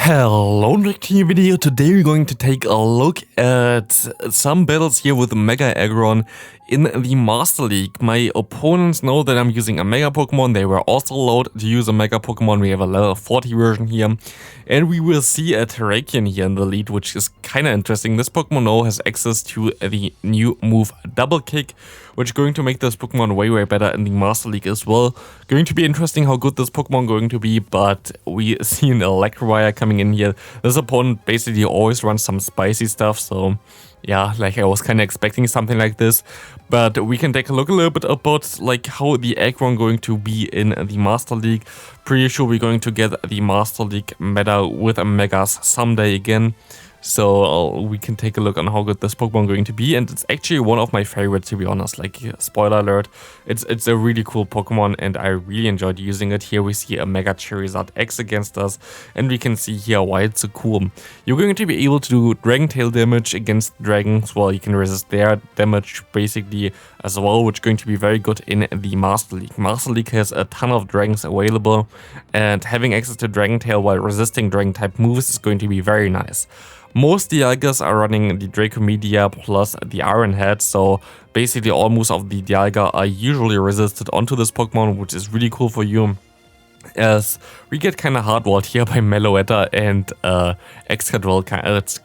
Hello, next video. Today we're going to take a look at some battles here with Mega Aggron in the Master League. My opponents know that I'm using a Mega Pokemon. They were also allowed to use a Mega Pokemon. We have a level 40 version here. And we will see a Terrakion here in the lead, which is kind of interesting. This Pokemon now has access to the new move Double Kick, which is going to make this Pokemon way better in the Master League as well. Going to be interesting how good this Pokemon going to be, but we see an Electrovire coming in here. This opponent basically always runs some spicy stuff, so yeah, like I was kind of expecting something like this. But we can take a look a little bit about like how the Aggron going to be in the Master League. Pretty sure we're going to get the Master League meta with a Megas someday again. So we can take a look on how good this Pokemon going to be, and it's actually one of my favorites, to be honest. Like, spoiler alert, it's a really cool Pokemon and I really enjoyed using it. Here we see a Mega Charizard X against us, and we can see here why it's so cool. You're going to be able to do Dragon Tail damage against dragons. Well, you can resist their damage basically as well, which is going to be very good in the Master League. Master League has a ton of dragons available, and having access to Dragon Tail while resisting Dragon type moves is going to be very nice. Most Dialgas are running the Draco Media plus the Iron Head, so basically all moves of the Dialga are usually resisted onto this Pokemon, which is really cool for you, as we get kind of hardwalled here by Meloetta and Excadrill,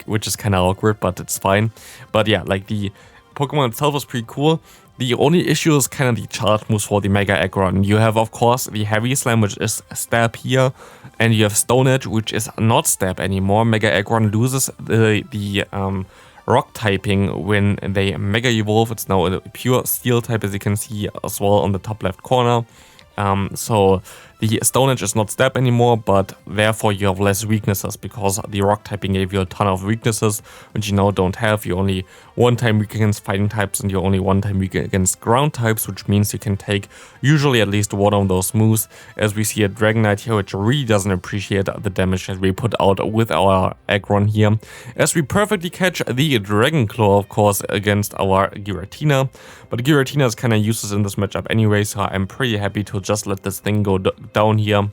which is kind of awkward, but it's fine. But yeah, like the Pokemon itself is pretty cool. The only issue is kind of the charge moves for the Mega Aggron. You have, of course, the Heavy Slam, which is Stab here, and you have Stone Edge, which is not Stab anymore. Mega Aggron loses the Rock typing when they Mega Evolve. It's now a pure Steel type, as you can see as well on the top left corner. So the Stone Edge is not Stab anymore, but therefore you have less weaknesses, because the Rock typing gave you a ton of weaknesses, which you now don't have. You're only one time weak against fighting types, and you're only one time weak against ground types, which means you can take usually at least one of those moves, as we see a Dragonite here, which really doesn't appreciate the damage that we put out with our Aggron here, as we perfectly catch the Dragon Claw, of course, against our Giratina. But Giratina is kind of useless in this matchup anyway, so I'm pretty happy to just let this thing go down here.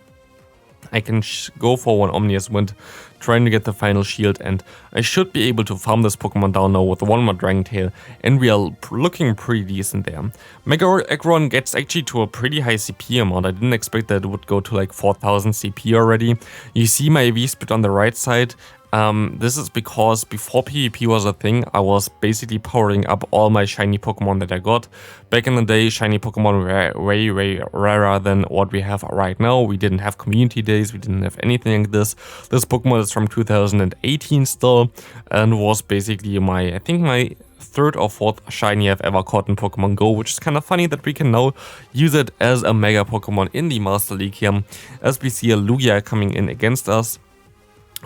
I can go for one Omnious Wind, trying to get the final shield, and I should be able to farm this Pokemon down now with one more Dragon Tail, and we are looking pretty decent there. Mega Aggron gets actually to a pretty high CP amount. I didn't expect that it would go to like 4000 CP already. You see my V-Split on the right side. This is because before PvP was a thing, I was basically powering up all my shiny Pokemon that I got. Back in the day, shiny Pokemon were way rarer than what we have right now. We didn't have community days, we didn't have anything like this. This Pokemon is from 2018 still, and was basically I think my third or fourth shiny I've ever caught in Pokemon Go, which is kind of funny that we can now use it as a Mega Pokemon in the Master League here, as we see a Lugia coming in against us.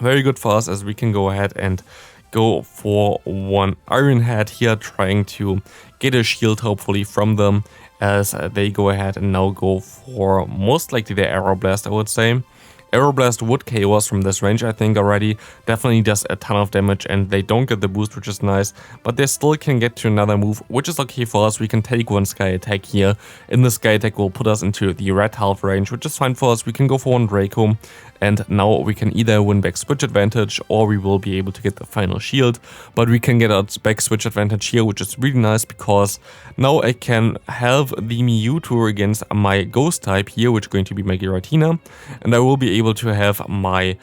Very good for us, as we can go ahead and go for one Iron Head here, trying to get a shield hopefully from them, as they go ahead and now go for most likely the Aeroblast, I would say. Aeroblast would KO us from this range, I think, already. Definitely does a ton of damage, and they don't get the boost, which is nice. But they still can get to another move, which is okay for us. We can take one Sky Attack here, and the Sky Attack will put us into the red half range, which is fine for us. We can go for one Draco, and now we can either win back Switch Advantage, or we will be able to get the final shield. But we can get our back Switch Advantage here, which is really nice, because now I can have the Mewtwo against my Ghost type here, which is going to be my Giratina, and I will be able to have my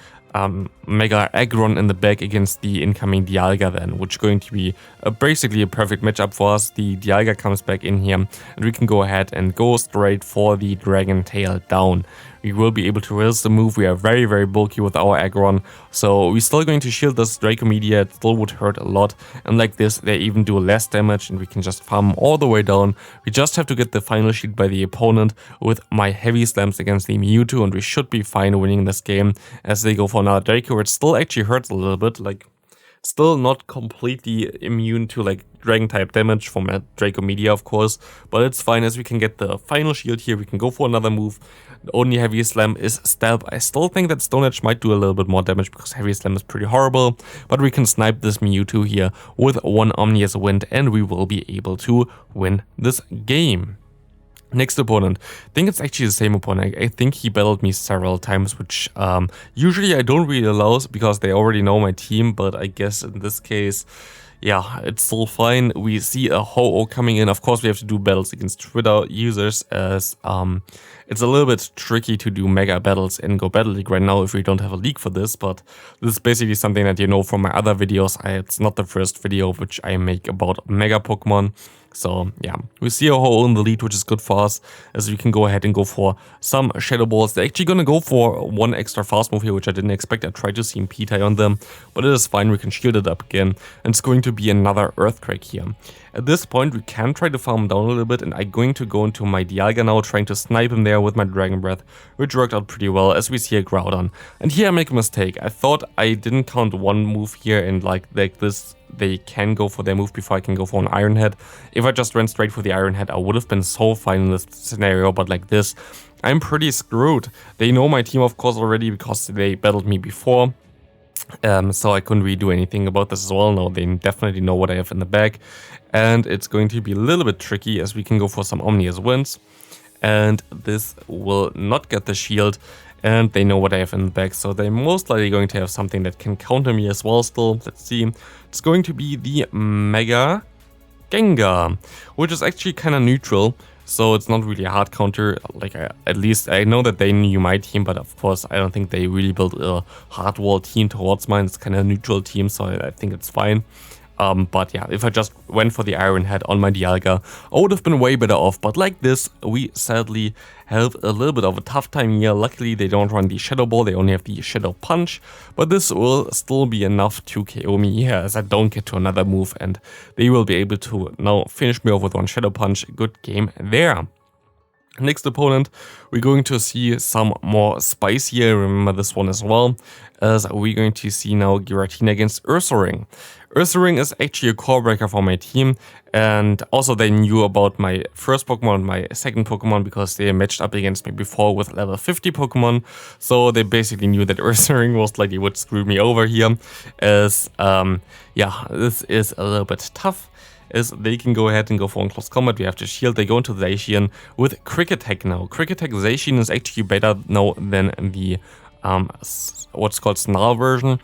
Mega Aggron in the back against the incoming Dialga then, which is going to be basically a perfect matchup for us. The Dialga comes back in here, and we can go ahead and go straight for the Dragon Tail down. We will be able to resist the move. We are very bulky with our Aggron, so we're still going to shield this Draco Media. It still would hurt a lot, and like this they even do less damage, and we can just farm all the way down. We just have to get the final shield by the opponent with my Heavy Slams against the Mewtwo, and we should be fine winning this game, as they go for another Draco, which still actually hurts a little bit. Like, still not completely immune to like Dragon type damage from a Draco Media, of course, but it's fine, as we can get the final shield here. We can go for another move. The only Heavy Slam is Stab. I still think that Stone Edge might do a little bit more damage, because Heavy Slam is pretty horrible, but we can snipe this Mewtwo here with one Omnious Wind, and we will be able to win this game. Next opponent, I think it's actually the same opponent. I think he battled me several times, which usually I don't really allow because they already know my team, but I guess in this case, yeah, it's still fine. We see a Ho-Oh coming in. Of course, we have to do battles against Twitter users as it's a little bit tricky to do mega battles in Go Battle League right now if we don't have a league for this, but this is basically something that you know from my other videos. It's not the first video which I make about mega Pokemon. So yeah, we see a Ho-Oh in the lead, which is good for us, as we can go ahead and go for some Shadow Balls. They're actually gonna go for one extra fast move here, which I didn't expect. I tried to see P-tie on them, but it is fine. We can shield it up again, and it's going to be another Earthquake here. At this point, we can try to farm down a little bit, and I'm going to go into my Dialga now, trying to snipe him there with my Dragon Breath, which worked out pretty well, as we see a Groudon. And here I make a mistake. I thought I didn't count one move here, and like this, they can go for their move before I can go for an Iron Head. If I just ran straight for the Iron Head, I would have been so fine in this scenario, but like this, I'm pretty screwed. They know my team, of course, already because they battled me before. So I couldn't really do anything about this as well. No, they definitely know what I have in the bag. And it's going to be a little bit tricky as we can go for some Omnius Winds. And this will not get the shield. And they know what I have in the bag, so they're most likely going to have something that can counter me as well still. Let's see. It's going to be the Mega Gengar, which is actually kind of neutral. So it's not really a hard counter. Like at least I know that they knew my team, but of course I don't think they really built a hard wall team towards mine. It's kind of a neutral team, so I think it's fine. But yeah, if I just went for the Iron Head on my Dialga, I would have been way better off. But like this, we sadly have a little bit of a tough time here. Luckily, they don't run the Shadow Ball, they only have the Shadow Punch. But this will still be enough to KO me here, as I don't get to another move. And they will be able to now finish me off with one Shadow Punch. Good game there. Next opponent, we're going to see some more spice here. Remember this one as well, as we're going to see now Giratina against Ursaring. Ursaring is actually a core breaker for my team, and also they knew about my first Pokemon and my second Pokemon because they matched up against me before with level 50 Pokemon, so they basically knew that Ursaring most likely would screw me over here, as yeah, this is a little bit tough. Is they can go ahead and go for close combat. We have to shield. They go into Zacian with Quick Attack now. Quick Attack Zacian is actually better now than the what's called Snarl version.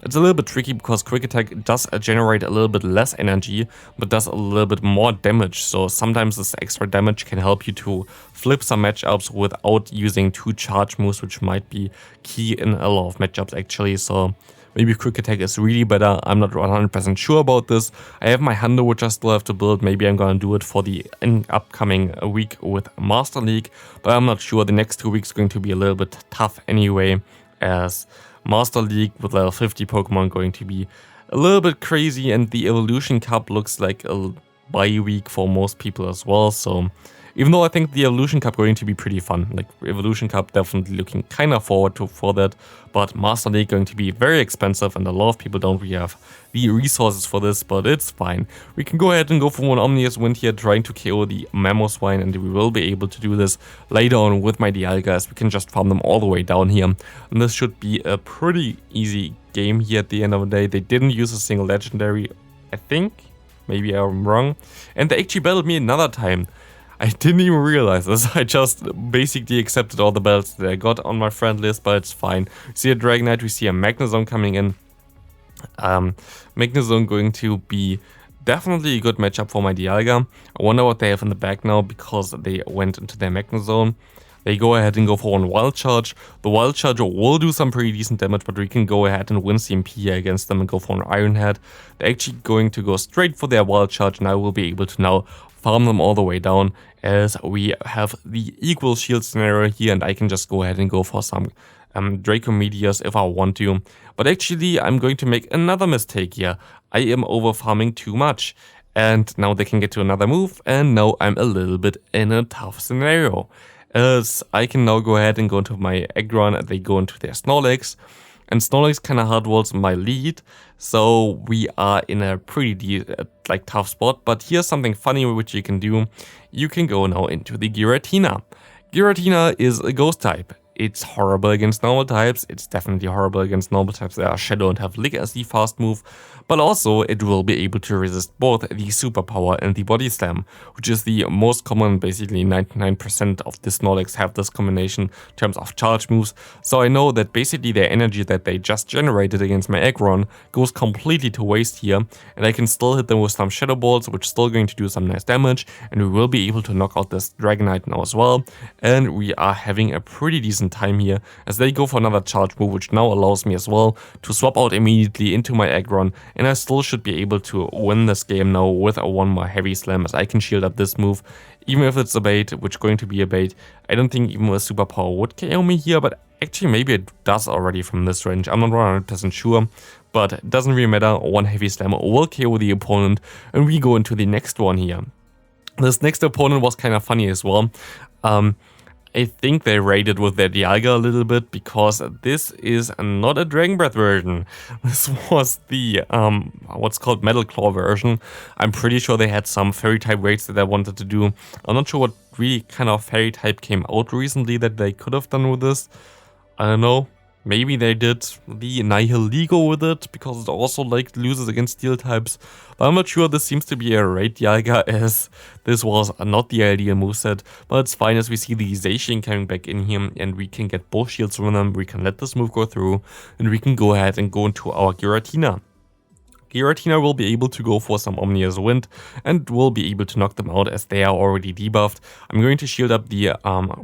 It's a little bit tricky because Quick Attack does generate a little bit less energy, but does a little bit more damage. So sometimes this extra damage can help you to flip some matchups without using 2 charge moves, which might be key in a lot of matchups actually. So maybe Quick Attack is really better. I'm not 100% sure about this. I have my Hundo, which I still have to build. Maybe I'm gonna do it for the upcoming week with Master League, but I'm not sure. The next 2 weeks are going to be a little bit tough anyway, as Master League with level 50 Pokemon going to be a little bit crazy, and the Evolution Cup looks like a bye week for most people as well. So even though I think the Evolution Cup going to be pretty fun, like Evolution Cup definitely looking kind of forward to for that, but Master League going to be very expensive and a lot of people don't really have the resources for this, but it's fine. We can go ahead and go for one Omnius Wind here, trying to KO the Mamoswine, and we will be able to do this later on with my Dialga, as we can just farm them all the way down here. And this should be a pretty easy game here at the end of the day. They didn't use a single legendary, I think. Maybe I'm wrong. And they actually battled me another time. I didn't even realize this. I just basically accepted all the battles that I got on my friend list, but it's fine. We see a Dragonite, we see a Magnezone coming in. Magnezone going to be definitely a good matchup for my Dialga. I wonder what they have in the back now, because they went into their Magnezone. They go ahead and go for one Wild Charge. The Wild Charge will do some pretty decent damage, but we can go ahead and win CMP here against them and go for an Iron Head. They're actually going to go straight for their Wild Charge, and I will be able to now farm them all the way down, as we have the equal shield scenario here, and I can just go ahead and go for some Draco Meteors if I want to. But actually, I'm going to make another mistake here. I am over farming too much, and now they can get to another move, and now I'm a little bit in a tough scenario, as I can now go ahead and go into my Aggron, and they go into their Snorlax. And Snorlax kind of hardwalls my lead, so we are in a pretty tough spot. But here's something funny which you can do. You can go now into the Giratina. Giratina is a ghost type. It's horrible against normal types. It's definitely horrible against normal types that are Shadow and have Lick as the fast move. But also it will be able to resist both the Superpower and the Body Slam, which is the most common. Basically 99% of this Nordics have this combination in terms of charge moves. So I know that basically their energy that they just generated against my Aggron goes completely to waste here. And I can still hit them with some Shadow Balls, which is still going to do some nice damage. And we will be able to knock out this Dragonite now as well. And we are having a pretty decent time here as they go for another charge move, which now allows me as well to swap out immediately into my Aggron. And I still should be able to win this game now with a one more Heavy Slam, as I can shield up this move. Even if it's a bait, which is going to be a bait, I don't think even a Superpower would KO me here, but actually maybe it does already from this range. I'm not 100% sure, but it doesn't really matter. One Heavy Slam will KO the opponent, and we go into the next one here. This next opponent was kind of funny as well. I think they raided with their Dialga a little bit, because this is not a Dragon Breath version. This was the what's called Metal Claw version. I'm pretty sure they had some Fairy type raids that I wanted to do. I'm not sure what really kind of Fairy type came out recently that they could have done with this. I don't know. Maybe they did the Nihilego with it, because it also like loses against Steel types. But I'm not sure. This seems to be a raid Dialga, as this was not the ideal moveset. But it's fine, as we see the Zacian coming back in here, and we can get both shields from them. We can let this move go through, and we can go ahead and go into our Giratina. Giratina will be able to go for some Omnious Wind and will be able to knock them out, as they are already debuffed. I'm going to shield up the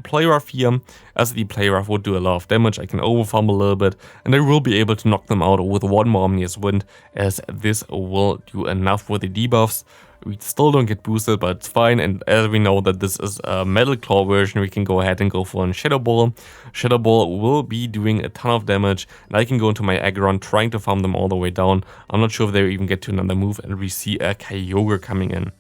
Play Rough here, as the Play Rough would do a lot of damage. I can overfarm a little bit, and I will be able to knock them out with one more Omnious Wind, as this will do enough with the debuffs. We still don't get boosted, but it's fine. And as we know that this is a Metal Claw version, we can go ahead and go for a Shadow Ball. Shadow Ball will be doing a ton of damage, and I can go into my Aggron trying to farm them all the way down. I'm not sure if they even get to another move, and we see a Kyogre coming in.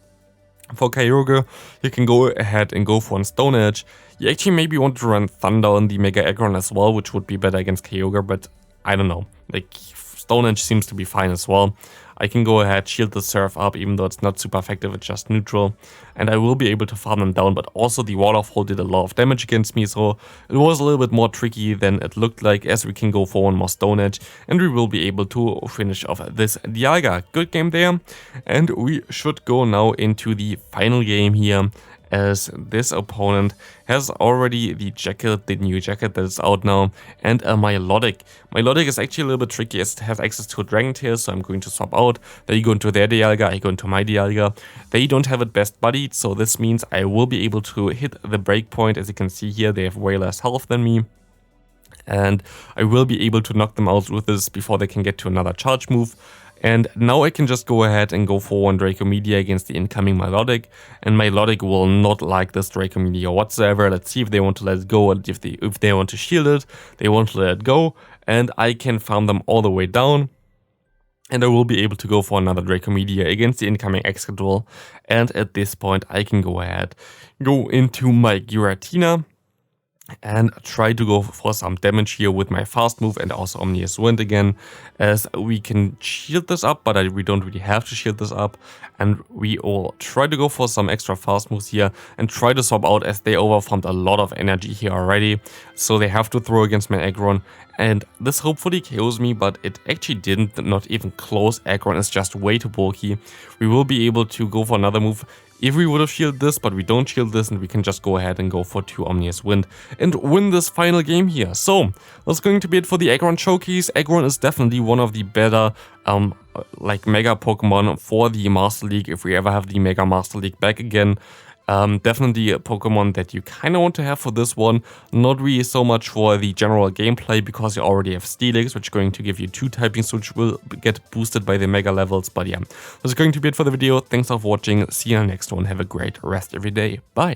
For Kyogre, you can go ahead and go for a Stone Edge. You actually maybe want to run Thunder on the Mega Aggron as well, which would be better against Kyogre, but I don't know. Like, Stone Edge seems to be fine as well. I can go ahead, shield the Surf up, even though it's not super effective, it's just neutral. And I will be able to farm them down, but also the Waterfall did a lot of damage against me, so it was a little bit more tricky than it looked like, as we can go for one more Stone Edge, and we will be able to finish off this Dialga. Good game there, and we should go now into the final game here, as this opponent has already the jacket, the new jacket that is out now, and a Milotic. Milotic is actually a little bit tricky, as it has access to a Dragon Tail, so I'm going to swap out. They go into their Dialga, I go into my Dialga. They don't have it best buddied, so this means I will be able to hit the breakpoint. As you can see here, they have way less health than me. And I will be able to knock them out with this before they can get to another charge move. And now I can just go ahead and go for one Draco Meteor against the incoming Milotic. And Milotic will not like this Draco Meteor whatsoever. Let's see if they want to let it go, and if they want to shield it, they want to let it go. And I can farm them all the way down. And I will be able to go for another Draco Meteor against the incoming Excadrill. And at this point I can go ahead, go into my Giratina, and try to go for some damage here with my fast move and also Omnious Wind again, as we can shield this up, but we don't really have to shield this up. And we will try to go for some extra fast moves here and try to swap out, as they overfarmed a lot of energy here already. So they have to throw against my Aggron, and this hopefully KOs me, but it actually didn't, not even close. Aggron is just way too bulky. We will be able to go for another move if we would have shielded this, but we don't shield this, and we can just go ahead and go for 2 Omnious Wind and win this final game here. So that's going to be it for the Aggron showcase. Aggron is definitely one of the better like Mega Pokemon for the Master League, if we ever have the Mega Master League back again. Definitely a Pokemon that you kind of want to have for this one. Not really so much for the general gameplay, because you already have Steelix, which is going to give you 2 typings, which will get boosted by the Mega levels. But yeah, that's going to be it for the video. Thanks for watching. See you in the next one. Have a great rest of your day. Bye.